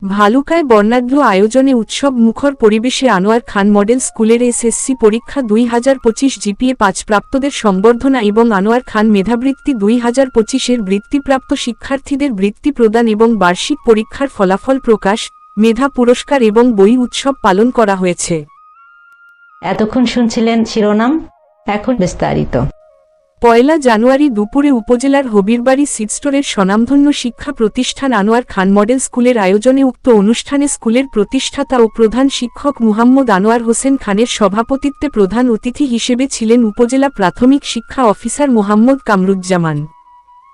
ভালুকায় বর্ণাঢ্য আয়োজনে উৎসব মুখর পরিবেশে আনোয়ার খান মডেল স্কুলের এসএসসি পরীক্ষা 2025 জিপিএ 5 প্রাপ্তদের সংবর্ধনা এবং আনোয়ার খান মেধাবৃত্তি 2025-এর বৃত্তিপ্রাপ্ত শিক্ষার্থীদের বৃত্তি প্রদান এবং বার্ষিক পরীক্ষার ফলাফল প্রকাশ, মেধা পুরস্কার এবং বই উৎসব পালন করা হয়েছে। এতক্ষণ শুনছিলেন শিরোনাম, এখন বিস্তারিত। 1 জানুয়ারি দুপুরে উপজেলার হবিরবাড়ি সিডস্টোরের স্বনামধন্য শিক্ষা প্রতিষ্ঠান আনোয়ার খান মডেল স্কুলের আয়োজনে উক্ত অনুষ্ঠানে স্কুলের প্রতিষ্ঠাতা ও প্রধান শিক্ষক মুহাম্মদ আনোয়ার হোসেন খানের সভাপতিত্বে প্রধান অতিথি হিসেবে ছিলেন উপজেলা প্রাথমিক শিক্ষা অফিসার মোহাম্মদ কামরুজ্জামান।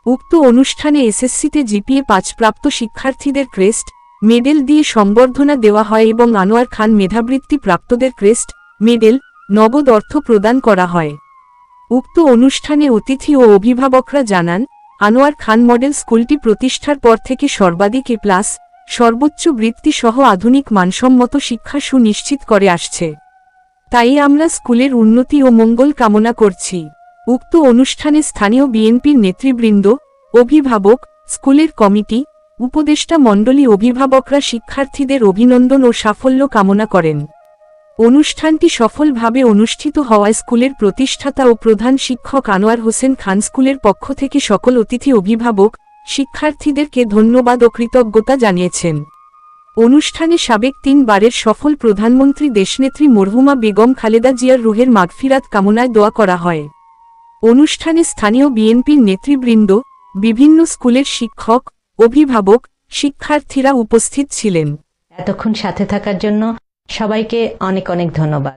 উক্ত অনুষ্ঠানে এসএসসিতে জিপিএ 5 প্রাপ্ত শিক্ষার্থীদের ক্রেস্ট, মেডেল দিয়ে সংবর্ধনা দেওয়া হয় এবং আনোয়ার খান মেধাবৃত্তি প্রাপ্তদের ক্রেস্ট, মেডেল, নগদ অর্থ প্রদান করা হয়। উক্ত অনুষ্ঠানে অতিথি ও অভিভাবকরা জানান, আনোয়ার খান মডেল স্কুলটি প্রতিষ্ঠার পর থেকে সর্বাধিক এ+, সর্বোচ্চ বৃত্তি সহ আধুনিক মানসম্মত শিক্ষা সুনিশ্চিত করে আসছে। তাই আমরা স্কুলের উন্নতি ও মঙ্গল কামনা করছি। উক্ত অনুষ্ঠানে স্থানীয় বিএনপির নেতৃবৃন্দ, অভিভাবক, স্কুলের কমিটি, উপদেষ্টা মণ্ডলী অভিভাবকরা শিক্ষার্থীদের অভিনন্দন ও সাফল্য কামনা করেন। অনুষ্ঠানটি সফলভাবে অনুষ্ঠিত হওয়ায় স্কুলের প্রতিষ্ঠাতা ও প্রধান শিক্ষক আনোয়ার হোসেন খান স্কুলের পক্ষ থেকে সকল অতিথি অভিভাবক, শিক্ষার্থীদেরকে ধন্যবাদ ও কৃতজ্ঞতা জানিয়েছেন। অনুষ্ঠানে সাবেক 3 বারের সফল প্রধানমন্ত্রী দেশনেত্রী মরহুমা বেগম খালেদা জিয়ার রুহের মাগফিরাত কামনায় দোয়া করা হয়। অনুষ্ঠানে স্থানীয় বিএনপির নেতৃবৃন্দ, বিভিন্ন স্কুলের শিক্ষক, অভিভাবক, শিক্ষার্থীরা উপস্থিত ছিলেন। এতক্ষণ সাথে থাকার জন্য সবাইকে অনেক অনেক ধন্যবাদ।